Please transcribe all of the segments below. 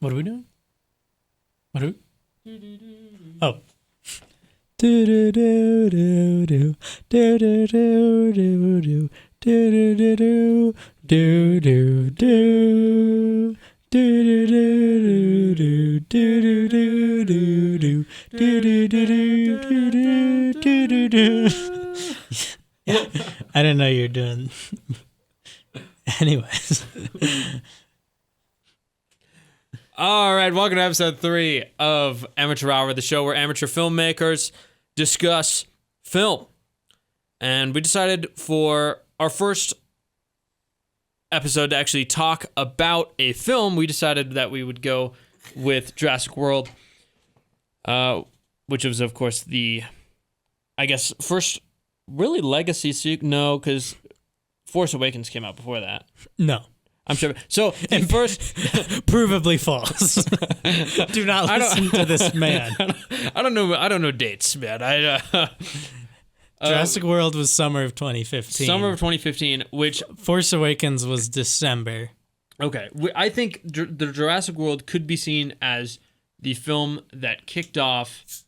What are we doing? What are we? Oh. Do do do do do do do do do do do do do do do. Do do do do do do do do do do do do do do. I didn't know you were doing. Anyways. All right, welcome to episode 3 of Amateur Hour, the show where amateur filmmakers discuss film. And we decided for our first episode to actually talk about a film. We decided that we would go with Jurassic World, which was, of course, the, I guess, first really legacy sequel. No, because Force Awakens came out before that. No. I'm sure. So, and first, provably false. Do not listen to this man. I don't know dates, man. Jurassic World was summer of 2015. Summer of 2015, which Force Awakens was December. Okay, I think the Jurassic World could be seen as the film that kicked off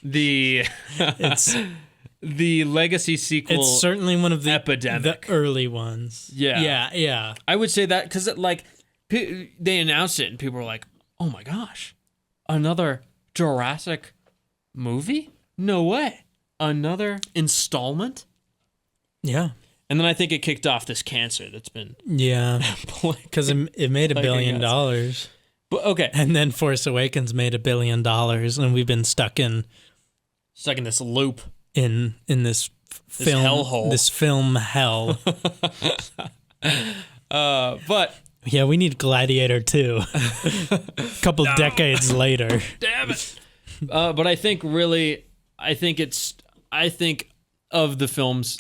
the the legacy sequel. It's certainly one of the epidemic, the early ones. Yeah. I would say that because they announced it and people were like, "Oh my gosh, another Jurassic movie? No way, another installment." Yeah. And then I think it kicked off this cancer that's been because it made $1 billion. But okay, and then Force Awakens made $1 billion, and we've been stuck in this loop in this film hellhole. This film hell. But yeah, we need Gladiator 2. A couple decades later. Damn it. But I think of the films,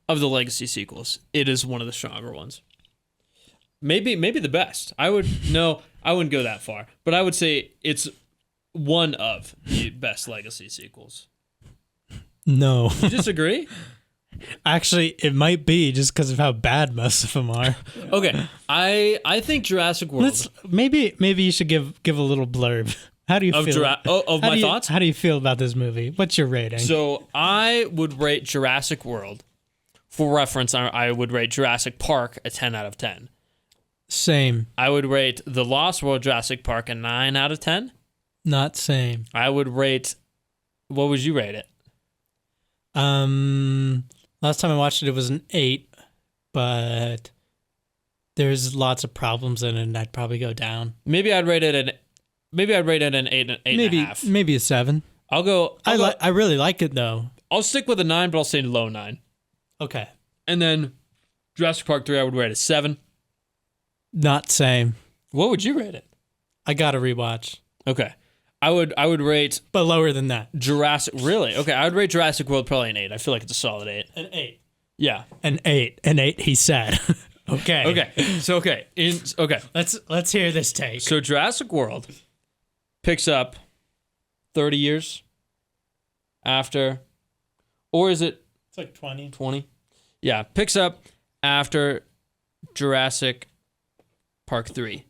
of the legacy sequels, it is one of the stronger ones. Maybe the best. I wouldn't go that far, but I would say it's one of the best legacy sequels. No. You disagree? Actually, it might be just because of how bad most of them are. Okay, I think Jurassic World. Maybe you should give a little blurb. How do you feel? Of my thoughts? How do you feel about this movie? What's your rating? So I would rate Jurassic World. For reference, I would rate Jurassic Park a 10 out of 10. Same. I would rate The Lost World Jurassic Park a 9 out of 10. Not same. I would rate... What would you rate it? Last time I watched it was an 8, but there's lots of problems in it, and I'd probably go down. Maybe I'd rate it an 8 and a half. Maybe a 7. I really like it though. I'll stick with a 9, but I'll say low 9. Okay. And then Jurassic Park 3, I would rate a 7. Not same. What would you rate it? I got to rewatch. Okay. I would rate... But lower than that. Jurassic... Really? Okay, I would rate Jurassic World probably an 8. I feel like it's a solid 8. An 8. Yeah. An 8, he said. Okay. Okay. So, okay. Let's hear this take. So, Jurassic World picks up 30 years after... Or is it... It's like 20. 20? Yeah. Picks up after Jurassic Park 3.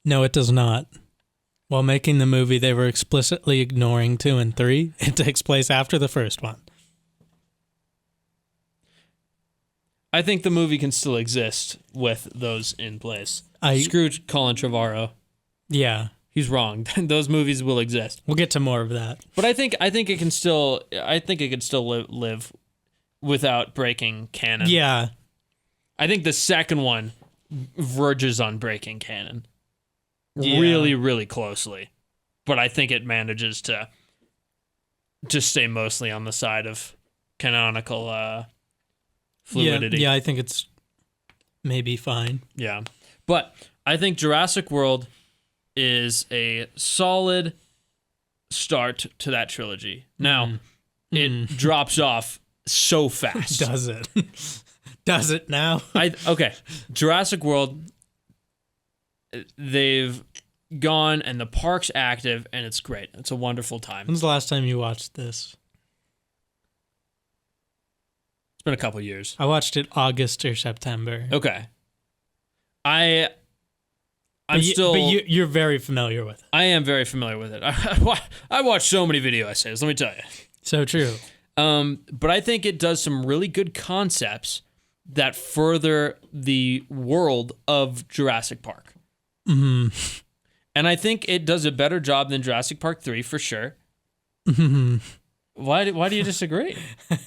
No, it does not. While making the movie, they were explicitly ignoring 2 and 3. It takes place after the first one. I think the movie can still exist with those in place. Screw Colin Trevorrow. Yeah. He's wrong. Those movies will exist. We'll get to more of that. But I think it can still live without breaking canon. Yeah. I think the second one verges on breaking canon. Yeah. Really, really closely. But I think it manages to just stay mostly on the side of canonical fluidity. Yeah, I think it's maybe fine. Yeah. But I think Jurassic World is a solid start to that trilogy. Now, it drops off so fast. Does it? Does it now? Okay. Jurassic World, they've gone and the park's active and it's great. It's a wonderful time. When's the last time you watched this? It's been a couple years. I watched it August or September. Okay. I'm still. But you're very familiar with it. I am very familiar with it. I watched so many video essays. Let me tell you. So true. But I think it does some really good concepts that further the world of Jurassic Park. Mm-hmm. And I think it does a better job than Jurassic Park 3 for sure. Mm-hmm. Why do you disagree?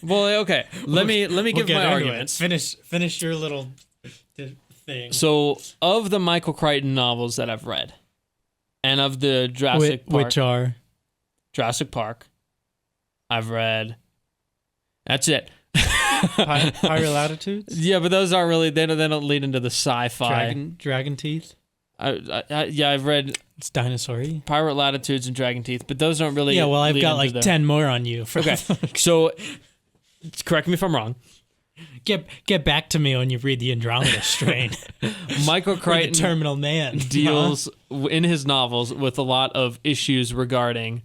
Well, okay. Let me give my arguments. Finish your little thing. So, of the Michael Crichton novels that I've read, and of the Jurassic Park, which are Jurassic Park, I've read. That's it. Higher Latitudes. Yeah, but those aren't really. They don't lead into the sci-fi. Dragon Teeth. I've read. It's dinosaur-y. Pirate Latitudes and Dragon Teeth, but those don't really. Yeah, well, I've lead got into like 10 more on you. Okay, so correct me if I'm wrong. Get back to me when you read the Andromeda Strain. Michael Crichton, the Terminal Man, deals in his novels with a lot of issues regarding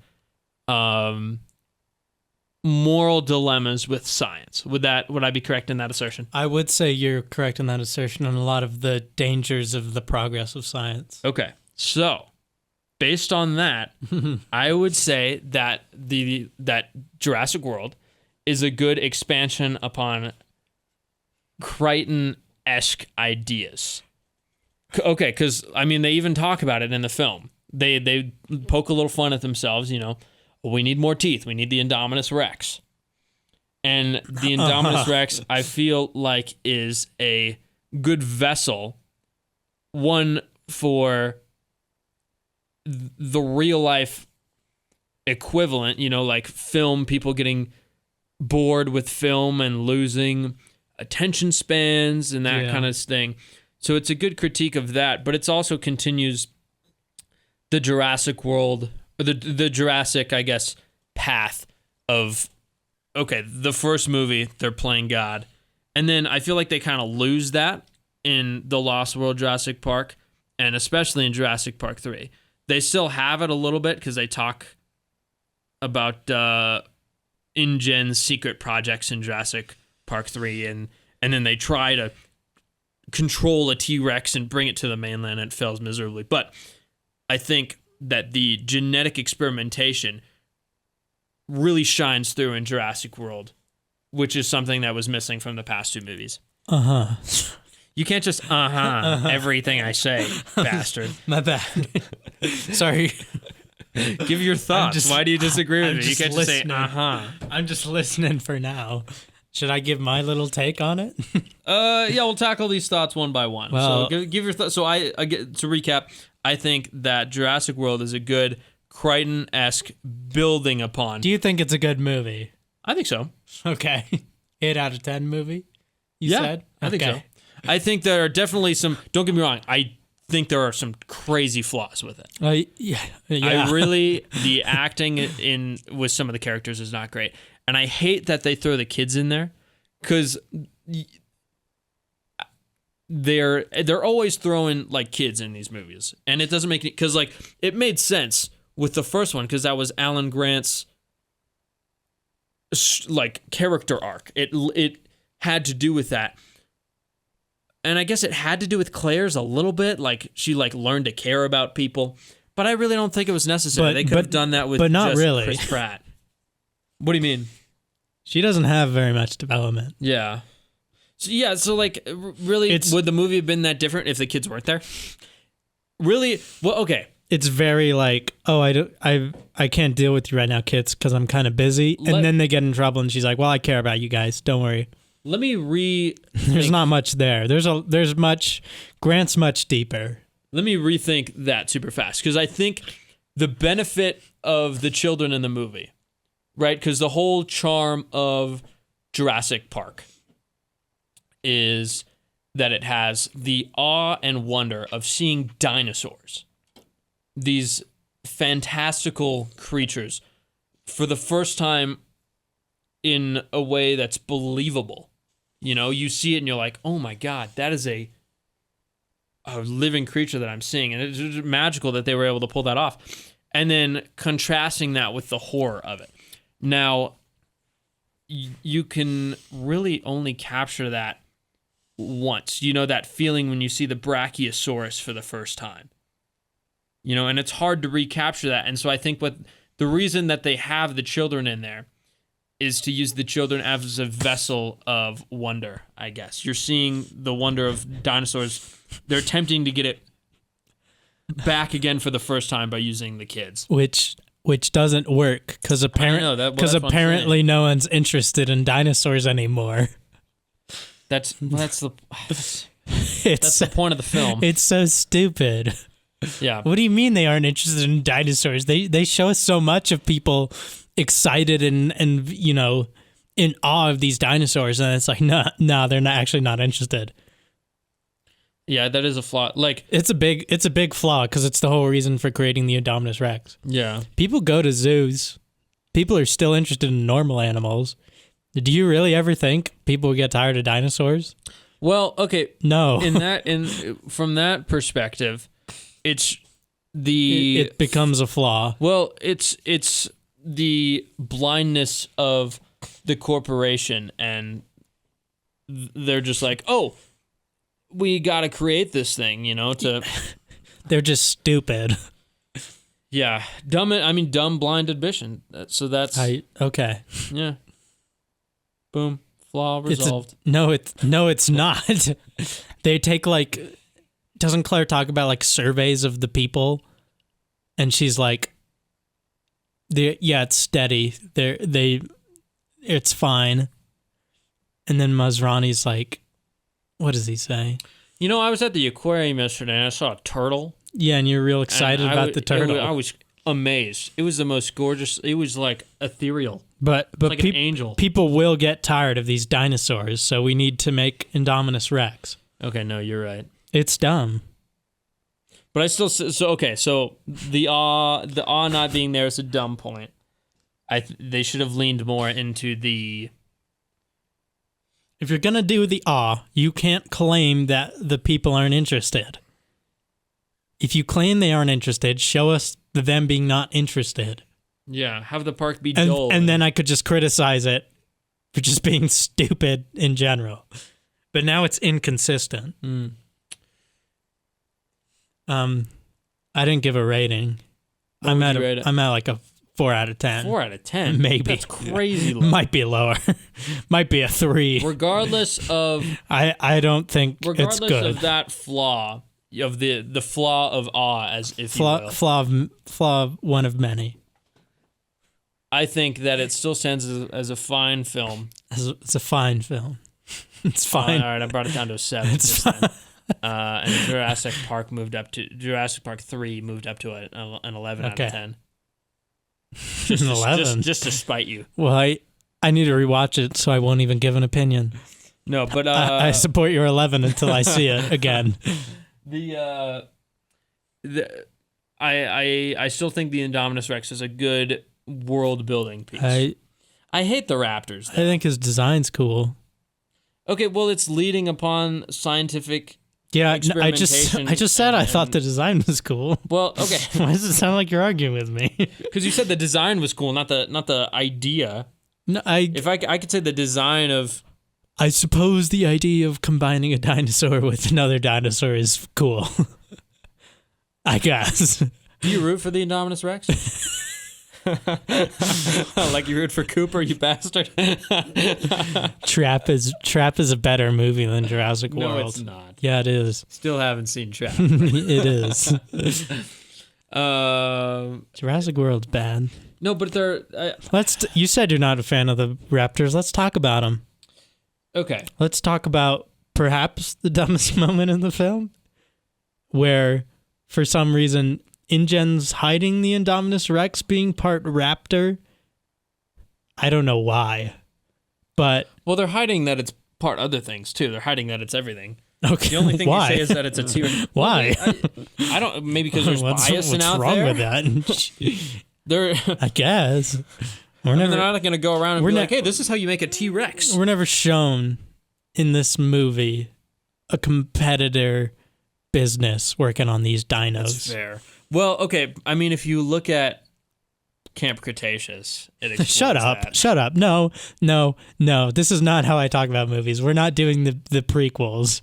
moral dilemmas with science. Would I be correct in that assertion? I would say you're correct in that assertion on a lot of the dangers of the progress of science. Okay, so based on that, I would say that that Jurassic World is a good expansion upon Crichton-esque ideas. Okay, because I mean they even talk about it in the film. They poke a little fun at themselves, you know. We need more teeth. We need the Indominus Rex. And the Indominus Rex, I feel like, is a good vessel, one for the real life equivalent, you know, like film, people getting bored with film and losing attention spans and that kind of thing. So it's a good critique of that, but it also continues the Jurassic World, or the Jurassic, I guess, path of, okay, the first movie, they're playing God. And then I feel like they kind of lose that in The Lost World Jurassic Park, and especially in Jurassic Park 3. They still have it a little bit because they talk about InGen's secret projects in Jurassic Park 3, and then they try to control a T-Rex and bring it to the mainland, and it fails miserably. But I think that the genetic experimentation really shines through in Jurassic World, which is something that was missing from the past two movies. You can't just everything I say, bastard. My bad. Sorry. Give your thoughts. Why do you disagree with me? You can't listening. just say I'm just listening for now. Should I give my little take on it? Yeah, we'll tackle these thoughts one by one. Well, so give your thoughts. So I get to recap. I think that Jurassic World is a good Crichton-esque building upon. Do you think it's a good movie? I think so. Okay. 8 out of 10 movie? You said? I think so. I think there are definitely some, don't get me wrong, I think there are some crazy flaws with it. Yeah. I really, the acting in with some of the characters is not great. And I hate that they throw the kids in there, because they're always throwing like kids in these movies, and it doesn't make it, because like it made sense with the first one because that was Alan Grant's like character arc. It had to do with that, and I guess it had to do with Claire's a little bit. Like she like learned to care about people, but I really don't think it was necessary. They could have done that with but not just really. Chris Pratt. What do you mean? She doesn't have very much development. Yeah. So like, really, would the movie have been that different if the kids weren't there? Really? Well, okay. It's very like, oh, I can't deal with you right now, kids, because I'm kind of busy. And then they get in trouble, and she's like, well, I care about you guys. Don't worry. Let me There's not much there. There's much. Grant's much deeper. Let me rethink that super fast, because I think the benefit of the children in the movie, right? Because the whole charm of Jurassic Park is that it has the awe and wonder of seeing dinosaurs, these fantastical creatures, for the first time in a way that's believable. You know, you see it and you're like, oh my God, that is a living creature that I'm seeing. And it's just magical that they were able to pull that off. And then contrasting that with the horror of it. Now, you can really only capture that once. You know that feeling when you see the Brachiosaurus for the first time. You know, and it's hard to recapture that. And so I think the reason that they have the children in there is to use the children as a vessel of wonder, I guess. You're seeing the wonder of dinosaurs. They're attempting to get it back again for the first time by using the kids. Which doesn't work because apparently no one's interested in dinosaurs anymore. That's the point of the film. It's so stupid. Yeah. What do you mean they aren't interested in dinosaurs? They show us so much of people excited and you know, in awe of these dinosaurs, and it's like no, they're not interested. Yeah, that is a flaw. Like it's a big flaw because it's the whole reason for creating the Indominus Rex. Yeah. People go to zoos. People are still interested in normal animals. Do you really ever think people would get tired of dinosaurs? Well, okay. No. From that perspective, it becomes a flaw. Well, it's the blindness of the corporation, and they're just like, oh, we got to create this thing, you know, to... They're just stupid. Yeah. Dumb, blind ambition. So that's... Okay. Yeah. Boom. Flaw resolved. No, it's not. They take, like... Doesn't Claire talk about, like, surveys of the people? And she's like, it's steady. It's fine. And then Masrani's like, what does he say? You know, I was at the aquarium yesterday and I saw a turtle. Yeah, and you're real excited about the turtle. I was amazed. It was the most gorgeous. It was like ethereal. But like an angel. People will get tired of these dinosaurs, so we need to make Indominus Rex. Okay, no, you're right. It's dumb. But I still so the awe not being there is a dumb point. They should have leaned more into the... If you're going to do the awe, you can't claim that the people aren't interested. If you claim they aren't interested, show us them being not interested. Yeah, have the park be dull. And then I could just criticize it for just being stupid in general. But now it's inconsistent. I didn't give a rating. I'm at like a 4 out of 10. 4 out of 10? Maybe. That's crazy low. Might be lower. Might be a 3. Regardless of... I don't think it's good. Regardless of that flaw, of the flaw of awe, as if you will. Flaw of one of many. I think that it still stands as a fine film. It's a fine film. It's fine. All right, I brought it down to a 7. It's fine. And Jurassic Park 3 moved up to an 11 out of 10. Just 11. Just to spite you. Well, I need to rewatch it so I won't even give an opinion. No, but I support your 11 until I see it again. I still think the Indominus Rex is a good world building piece. I hate the raptors, though. I think his design's cool. Okay, well, it's leading upon scientific. Yeah, I just said I thought the design was cool. Well, okay. Why does it sound like you're arguing with me? Because you said the design was cool, not the idea. No, I could say the design of. I suppose the idea of combining a dinosaur with another dinosaur is cool. I guess. Do you root for the Indominus Rex? Like you root for Cooper, you bastard. Trap is a better movie than Jurassic World. No, it's not. Yeah, it is. Still haven't seen Trap. It is. Jurassic World's bad. No, but they're... You said you're not a fan of the Raptors. Let's talk about them. Okay. Let's talk about perhaps the dumbest moment in the film, where, for some reason, InGen's hiding the Indominus Rex being part raptor. I don't know why, but... Well, they're hiding that it's part other things, too. They're hiding that it's everything. Okay. The only thing why? they say is that it's a T-Rex. Why? I don't... Maybe because there's bias what's out wrong there. with that? They're... I guess. They're not going to go around and be like, hey, this is how you make a T-Rex. We're never shown in this movie a competitor business working on these dinos. That's fair. Well, okay. I mean, if you look at Camp Cretaceous. It explains Shut up. that. Shut up. No. This is not how I talk about movies. We're not doing the prequels.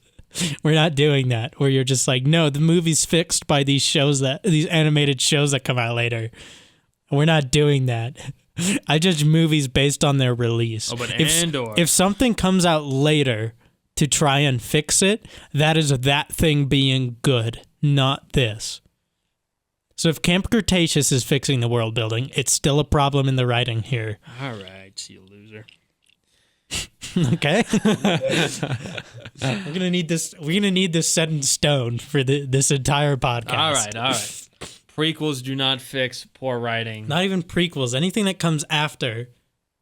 We're not doing that where you're just like, no, the movie's fixed by these animated shows that come out later. We're not doing that. I judge movies based on their release. Oh, but if something comes out later to try and fix it, that is that thing being good, not this. So if Camp Cretaceous is fixing the world building, it's still a problem in the writing here. All right, you loser. Okay. We're gonna need this set in stone for this entire podcast. All right. Prequels do not fix poor writing. Not even prequels. Anything that comes after,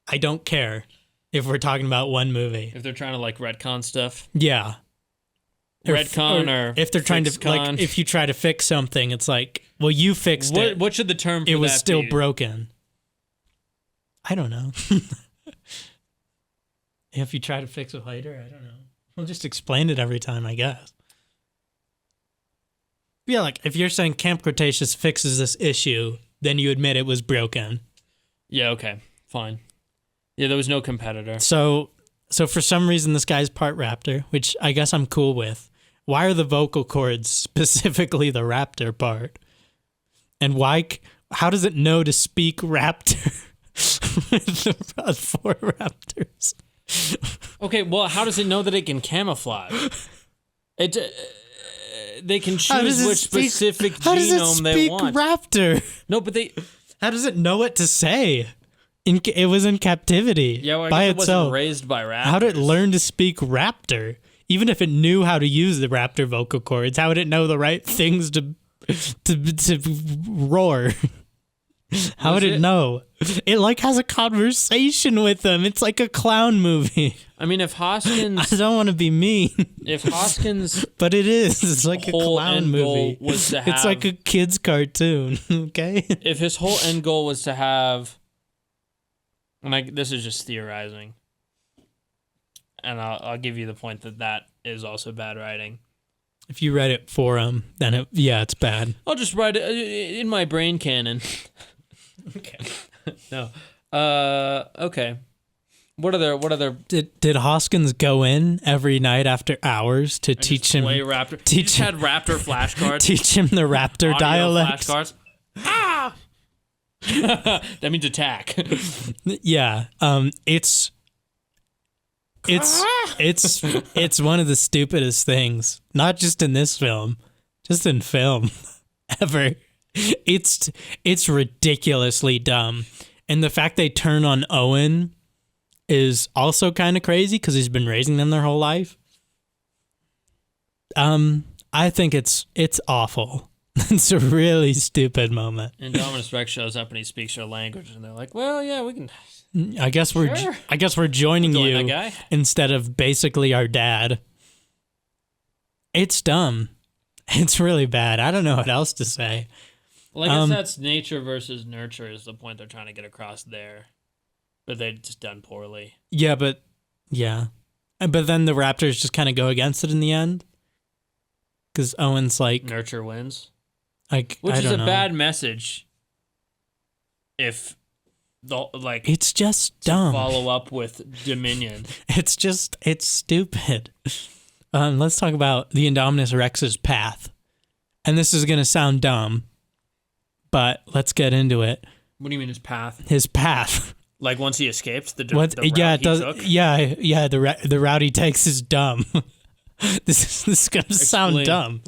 I don't care if we're talking about one movie. If they're trying to like retcon stuff. Yeah. Retcon or if they're trying to fix-con. like, if you try to fix something, it's like, well, you fixed it. What should the term for it was that still be? broken. I don't know. If you try to fix it later, I don't know. We'll just explain it every time, I guess. Yeah, like if you're saying Camp Cretaceous fixes this issue, then you admit it was broken. Yeah, okay. Fine. Yeah, there was no competitor. So for some reason, this guy's part raptor, which I guess I'm cool with. Why are the vocal cords specifically the raptor part? And how does it know to speak raptor with the 4 raptors? Okay, well, how does it know that it can camouflage? They can choose which specific genome they want. Raptor? No, but How does it know what to say? It was in captivity. Yeah, well, I by guess it itself. wasn't raised by raptors. How did it learn to speak raptor? Even if it knew how to use the raptor vocal cords, how would it know the right things to roar? How would it know? It like has a conversation with them. It's like a clown movie. I mean, if Hoskins... I don't want to be mean. If Hoskins... But it is. It's like a whole clown end goal movie. was to have, it's like a kid's cartoon, okay? If his whole end goal was to have... And this is just theorizing. And I'll give you the point that is also bad writing. If you read it for him, then it's bad. I'll just write it in my brain canon. Okay. No. Okay. What other Did Hoskins go in every night after hours to teach him raptor? Had raptor flashcards. Teach him the raptor Audio dialect. Flashcards. Ah! That means attack. Yeah. It's one of the stupidest things, not just in this film, just in film ever. It's ridiculously dumb. And the fact they turn on Owen is also kind of crazy because he's been raising them their whole life. I think it's awful. It's a really stupid moment. And Dominus Rex shows up and he speaks your language, and they're like, "Well, yeah, we can." I guess we're joining you instead of basically our dad. It's dumb. It's really bad. I don't know what else to say. Well, I guess that's nature versus nurture is the point they're trying to get across there. But they've just done poorly. Yeah. But then the Raptors just kind of go against it in the end. Because Owen's like... Nurture wins. Which is a bad message. If... it's just dumb. Follow up with Dominion. It's stupid. Let's talk about the Indominus Rex's path. And this is going to sound dumb, but let's get into it. What do you mean his path? His path. Like once he escapes the route took? Yeah, the route he takes is dumb. This is going to sound dumb.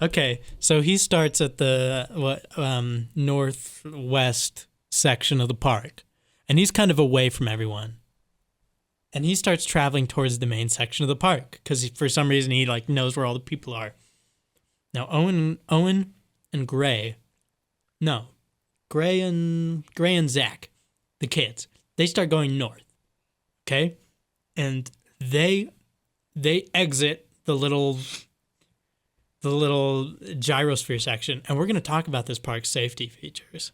Okay, so he starts at the northwest section of the park, and he's kind of away from everyone. And he starts traveling towards the main section of the park because for some reason he knows where all the people are. Now Owen and Gray and Zach, the kids, they start going north. Okay, and they exit the little gyrosphere section, and we're going to talk about this park's safety features.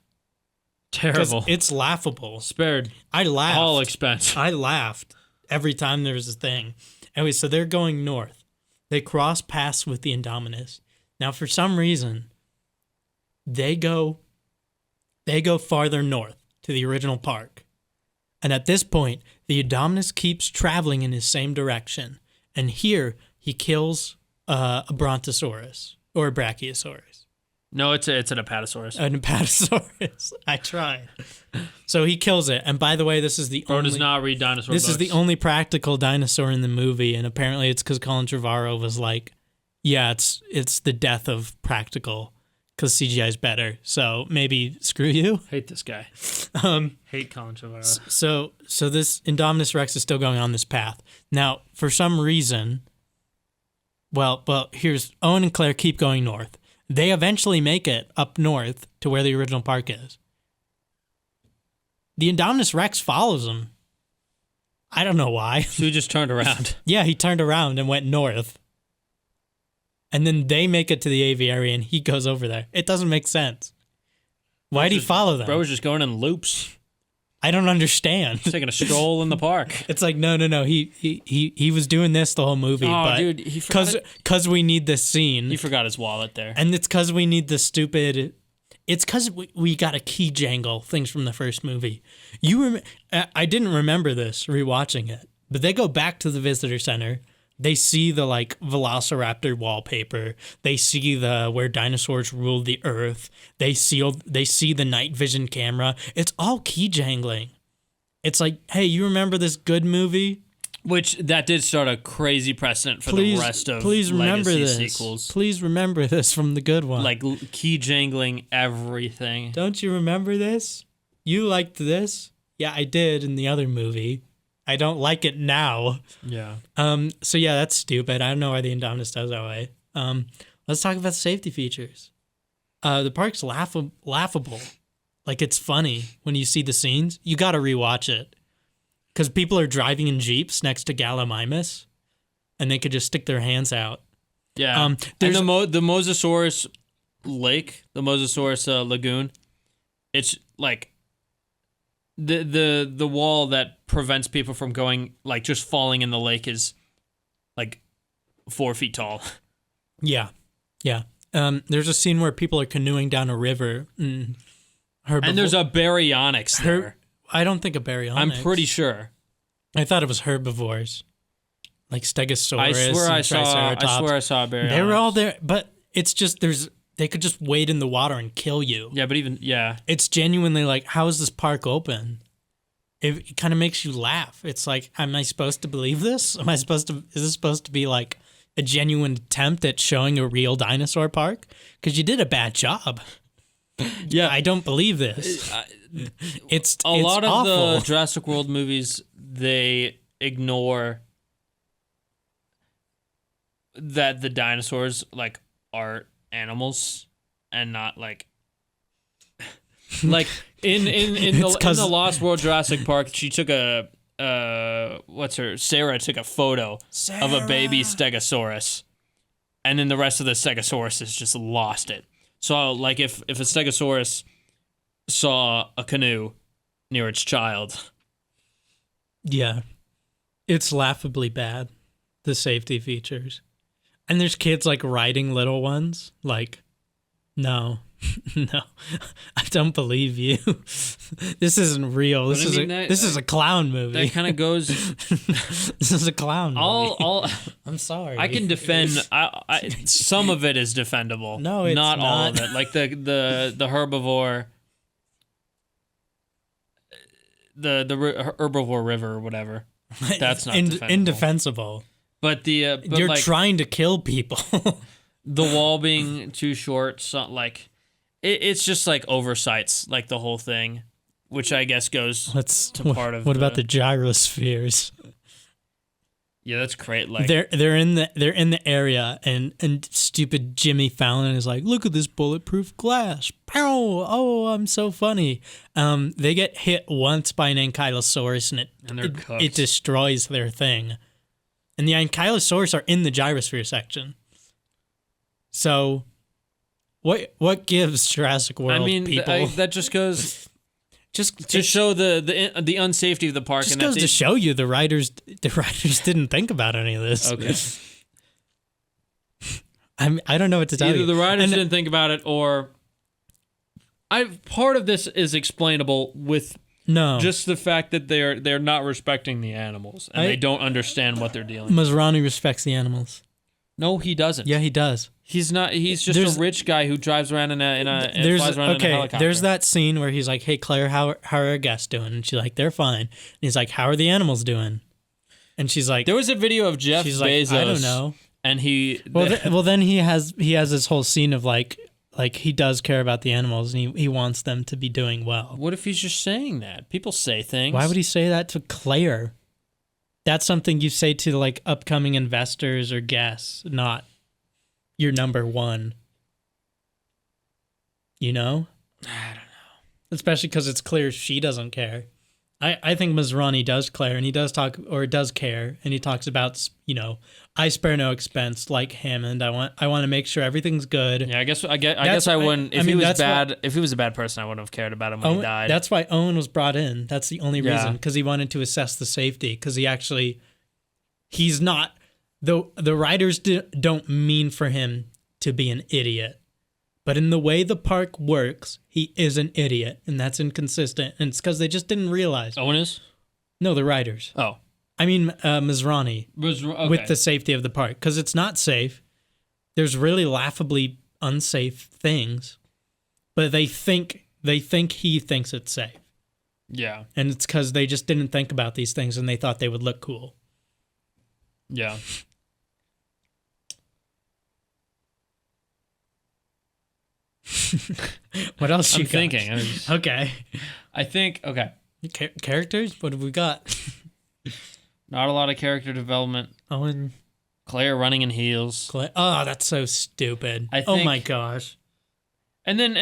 Terrible. It's laughable. Spared. I laughed. All expense. I laughed every time there was a thing. Anyway, so they're going north. They cross paths with the Indominus. Now, for some reason, they go farther north. to the original park. And at this point, the Indominus keeps traveling in his same direction. And here, he kills a Brontosaurus or a Brachiosaurus. No, it's an Apatosaurus. An Apatosaurus. I tried. So he kills it. And by the way, this is the Bro only... does not read dinosaur This books. is the only practical dinosaur in the movie, and apparently it's because Colin Trevorrow was like, yeah, it's the death of practical, because CGI is better. So maybe screw you. Hate this guy. Hate Colin Trevorrow. So this Indominus Rex is still going on this path. Now, for some reason, well, here's Owen and Claire keep going north. They eventually make it up north to where the original park is. The Indominus Rex follows them. I don't know why. So he just turned around. Yeah, he turned around and went north. And then they make it to the aviary and he goes over there. It doesn't make sense. Why'd he follow them? Bro was just going in loops. I don't understand. Taking a stroll in the park. It's like, no. He was doing this the whole movie. Oh, but dude, he forgot because we need this scene. He forgot his wallet there. And it's because we need the stupid... It's because we got to key jangle things from the first movie. I didn't remember this rewatching it, but they go back to the visitor center. They see the like Velociraptor wallpaper. They see the where dinosaurs ruled the earth. They see the night vision camera. It's all key jangling. It's like, hey, you remember this good movie? Which that did start a crazy precedent for the rest of legacy sequels. Please remember this from the good one. Like key jangling everything. Don't you remember this? You liked this? Yeah, I did in the other movie. I don't like it now. Yeah. So yeah, that's stupid. I don't know why the Indominus does that way. Let's talk about the safety features. The park's laughable. Like, it's funny when you see the scenes. You got to rewatch it. Because people are driving in Jeeps next to Gallimimus, and they could just stick their hands out. Yeah. And the Mosasaurus Lake, the Mosasaurus Lagoon, it's like the wall that prevents people from going, like, just falling in the lake is like 4 feet tall. Yeah. There's a scene where people are canoeing down a river. And there's a baryonyx there. I don't think a baryonyx. I'm pretty sure. I thought it was herbivores, like Stegosaurus. I swear I Triceratops. saw a baryonyx. They were all there, but it's just they could just wade in the water and kill you. Yeah, but it's genuinely like, how is this park open? It kind of makes you laugh. It's like, am I supposed to believe this? Is this supposed to be like a genuine attempt at showing a real dinosaur park? Because you did a bad job. Yeah, I don't believe this. It's a lot of awful. the Jurassic World movies, they ignore that the dinosaurs like are animals and not like in the Lost World Jurassic Park. She took Sarah took a photo of a baby Stegosaurus, and then the rest of the Stegosauruses just lost it. So, like, if a Stegosaurus saw a canoe near its child. Yeah. It's laughably bad, the safety features. And there's kids, like, riding little ones. Like, no. No. I don't believe you. This isn't real. This is a clown movie. That kind of goes... This is a clown movie. I'm sorry. I can defend... some of it is defendable. No, it's not. All of it. Like the herbivore... The herbivore river or whatever. That's not defendable. Indefensible. But you're trying to kill people. The wall being too short, like... It's just like oversights, like the whole thing, which I guess goes to part of. What about the gyrospheres? Yeah, that's great. Like they're in the area, and stupid Jimmy Fallon is like, "Look at this bulletproof glass! Pow! Oh, I'm so funny." They get hit once by an ankylosaurus, and it destroys their thing. And the ankylosaurus are in the gyrosphere section. So. What gives Jurassic World people? That just goes to show the unsafety of the park. Just goes to show you the writers didn't think about any of this. Okay. I don't know what to tell you. Either the writers didn't think about it, or part of this is explainable with No. just the fact that they're not respecting the animals and they don't understand what they're dealing with. Masrani respects the animals. No, he doesn't. Yeah, he does. He's not. He's just a rich guy who drives around in a flies around in a helicopter. There's that scene where he's like, "Hey Claire, how are our guests doing?" And she's like, "They're fine." And he's like, "How are the animals doing?" And she's like, There was a video of Jeff Bezos. I don't know. And he Then he has this whole scene of like he does care about the animals and he wants them to be doing well. What if he's just saying that? People say things. Why would he say that to Claire? That's something you say to like upcoming investors or guests, not your number one. You know? I don't know. Especially because it's clear she doesn't care. I think Masrani does care, and he does does care, and he talks about, I spare no expense, like Hammond. I want to make sure everything's good. Yeah, I guess I wouldn't. If he was bad, if he was a bad person, I wouldn't have cared about him when he died. That's why Owen was brought in. That's the only reason, because he wanted to assess the safety. Because he's not. The writers don't mean for him to be an idiot. But in the way the park works, he is an idiot, and that's inconsistent. And it's because they just didn't realize. Owen is? No, the writers. Oh. I mean, Masrani. Okay. With the safety of the park. Because it's not safe. There's really laughably unsafe things. But they think he thinks it's safe. Yeah. And it's because they just didn't think about these things, and they thought they would look cool. Yeah. What else you I'm got? thinking. Okay. I think, okay. Characters? What have we got? Not a lot of character development. Owen. Claire running in heels. Oh, that's so stupid. Oh my gosh. And then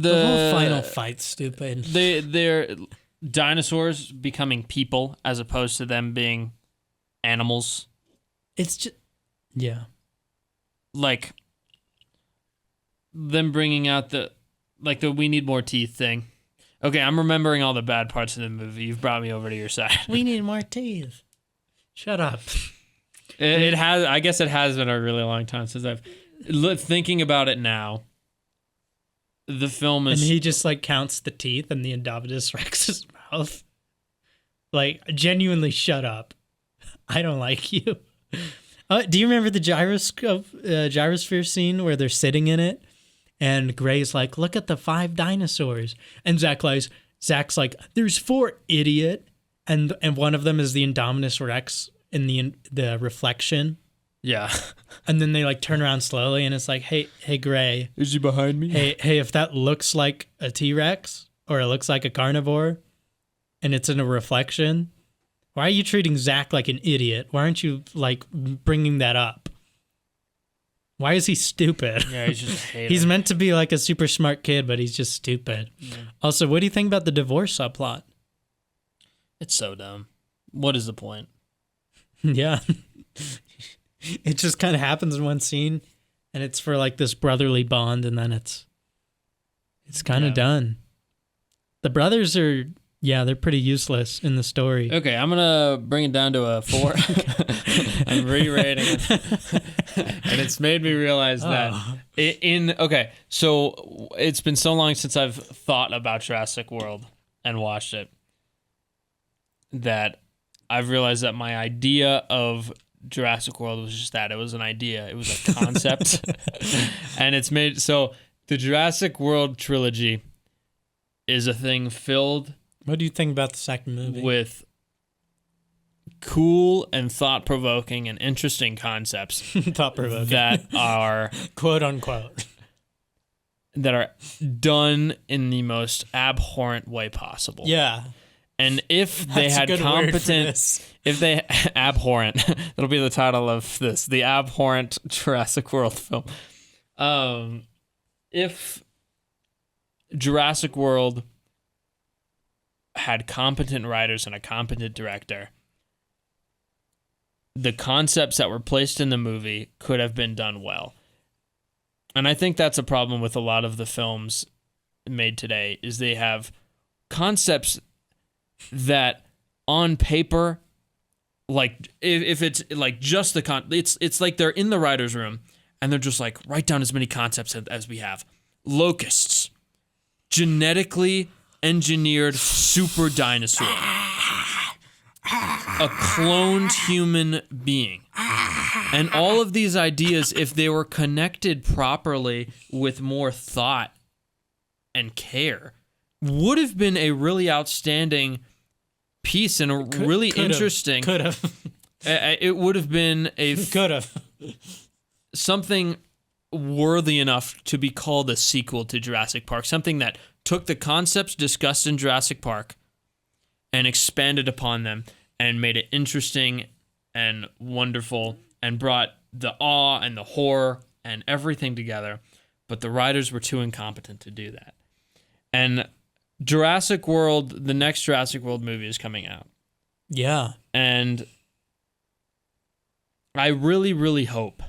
the whole final fight's stupid. They're dinosaurs becoming people as opposed to them being animals. It's just, yeah. Like them bringing out the we need more teeth thing. Okay, I'm remembering all the bad parts of the movie. You've brought me over to your side. We need more teeth. Shut up. It has. I guess it has been a really long time since I've thinking about it now. The film is, and he just like counts the teeth in the Indominus Rex's mouth. Like, genuinely, shut up. I don't like you. Do you remember the gyrosphere scene where they're sitting in it? And Gray's like, look at the 5 dinosaurs. And Zach's like, there's 4, idiot. And one of them is the Indominus Rex in the reflection. Yeah. And then they like turn around slowly and it's like, hey Gray. Is he behind me? Hey, if that looks like a T-Rex or it looks like a carnivore and it's in a reflection, why are you treating Zach like an idiot? Why aren't you like bringing that up? Why is he stupid? Yeah, he's just a hater. He's meant to be like a super smart kid, but he's just stupid. Yeah. Also, what do you think about the divorce subplot? It's so dumb. What is the point? Yeah. It just kind of happens in one scene, and it's for like this brotherly bond, and then it's kind of done. The brothers are, they're pretty useless in the story. Okay, I'm gonna bring it down to a 4. I'm re-rating it, and it's made me realize that so it's been so long since I've thought about Jurassic World and watched it that I've realized that my idea of Jurassic World was just that. It was an idea. It was a concept. And it's made... So, the Jurassic World trilogy is a thing filled... What do you think about the second movie? With cool and thought-provoking and interesting concepts. Thought-provoking. That are... Quote, unquote. That are done in the most abhorrent way possible. Yeah. And if they had competent, if they abhorrent, that'll be the title of this, the abhorrent Jurassic World film. If Jurassic World had competent writers and a competent director, the concepts that were placed in the movie could have been done well. And I think that's a problem with a lot of the films made today, is they have concepts that on paper, like if it's like just the it's like they're in the writer's room and they're just like, write down as many concepts as we have. Locusts, genetically engineered super dinosaur. A cloned human being. And all of these ideas, if they were connected properly with more thought and care, would have been a really outstanding piece and really interesting. Could have. It would have been Could have. something worthy enough to be called a sequel to Jurassic Park. Something that took the concepts discussed in Jurassic Park and expanded upon them and made it interesting and wonderful and brought the awe and the horror and everything together. But the writers were too incompetent to do that. And Jurassic World, the next Jurassic World movie is coming out. Yeah. And I really, really hope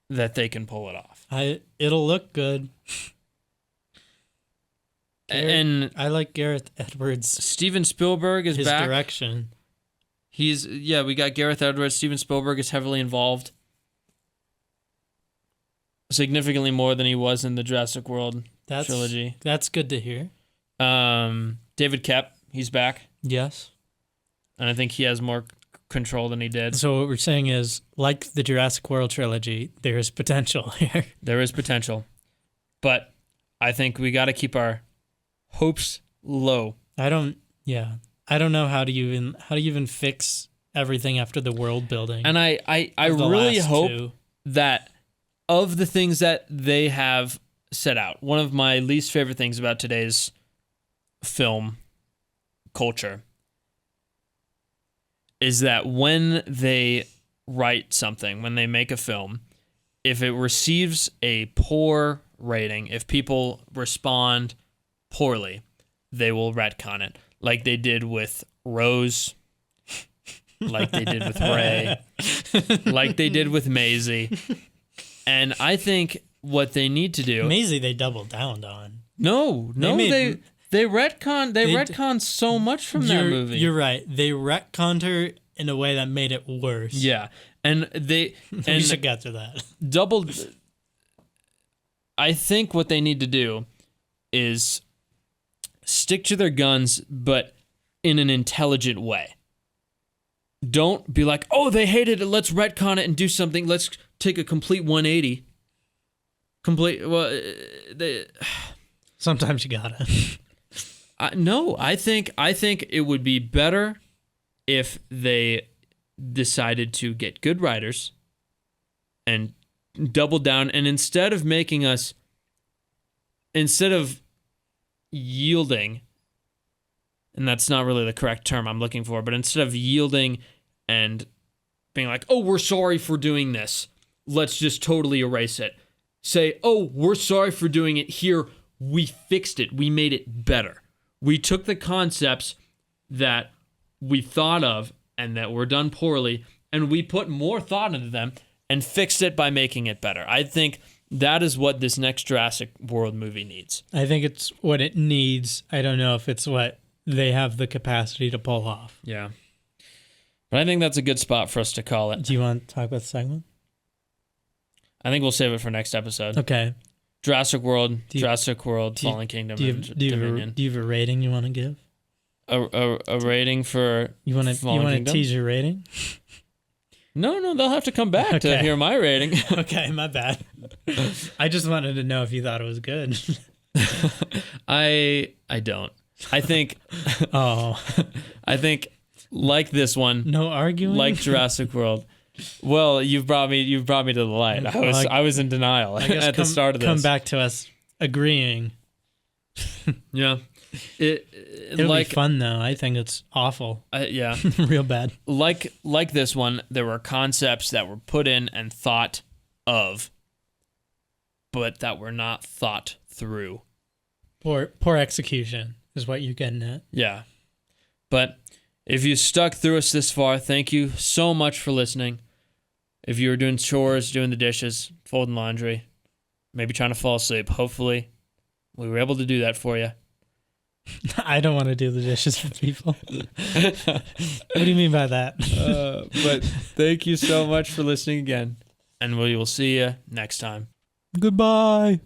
that they can pull it off. It'll look good. And I like Gareth Edwards. Steven Spielberg is his back. direction. We got Gareth Edwards. Steven Spielberg is heavily involved. Significantly more than he was in the Jurassic World trilogy. That's good to hear. David Koepp, he's back. Yes. And I think he has more control than he did. So what we're saying is, like the Jurassic World trilogy, there is potential here. There is potential. But I think we got to keep our hopes low. I don't know how do you even fix everything after the world building. And I really hope that of the things that they have set out, one of my least favorite things about today's film culture is that when they write something, when they make a film, if it receives a poor rating, if people respond poorly, they will retcon it, like they did with Rose, like they did with Ray, like they did with Maisie. And I think what they need to do... Maisie they doubled down on. No, they retconned so much from that movie. You're right. They retconned her in a way that made it worse. Yeah. And we should get to that. I think what they need to do is stick to their guns, but in an intelligent way. Don't be like, oh, they hated it, let's retcon it and do something. Let's take a complete 180. Sometimes you gotta. No, I think it would be better if they decided to get good writers and double down, and instead of yielding, and that's not really the correct term I'm looking for, but instead of yielding and being like, oh, we're sorry for doing this, let's just totally erase it. Say, oh, we're sorry for doing it here. We fixed it. We made it better. We took the concepts that we thought of and that were done poorly, and we put more thought into them and fixed it by making it better. I think that is what this next Jurassic World movie needs. I think it's what it needs. I don't know if it's what they have the capacity to pull off. Yeah. But I think that's a good spot for us to call it. Do you want to talk about the segment? I think we'll save it for next episode. Okay. Jurassic World, Fallen Kingdom, and Dominion. Do you have a rating you want to give? A rating for you want to tease your rating? No, they'll have to come back to hear my rating. Okay, my bad. I just wanted to know if you thought it was good. I don't. I think. I think like this one. No arguing. Like Jurassic World. Well, you've brought me to the light. I was in denial at the start of this. Come back to us agreeing. Yeah. It'll be fun though. I think it's awful. Yeah. Real bad. Like this one, there were concepts that were put in and thought of, but that were not thought through. Poor execution is what you're getting at. Yeah. But if you stuck through us this far, thank you so much for listening. If you were doing chores, doing the dishes, folding laundry, maybe trying to fall asleep, hopefully we were able to do that for you. I don't want to do the dishes for people. What do you mean by that? But thank you so much for listening again, and we will see you next time. Goodbye.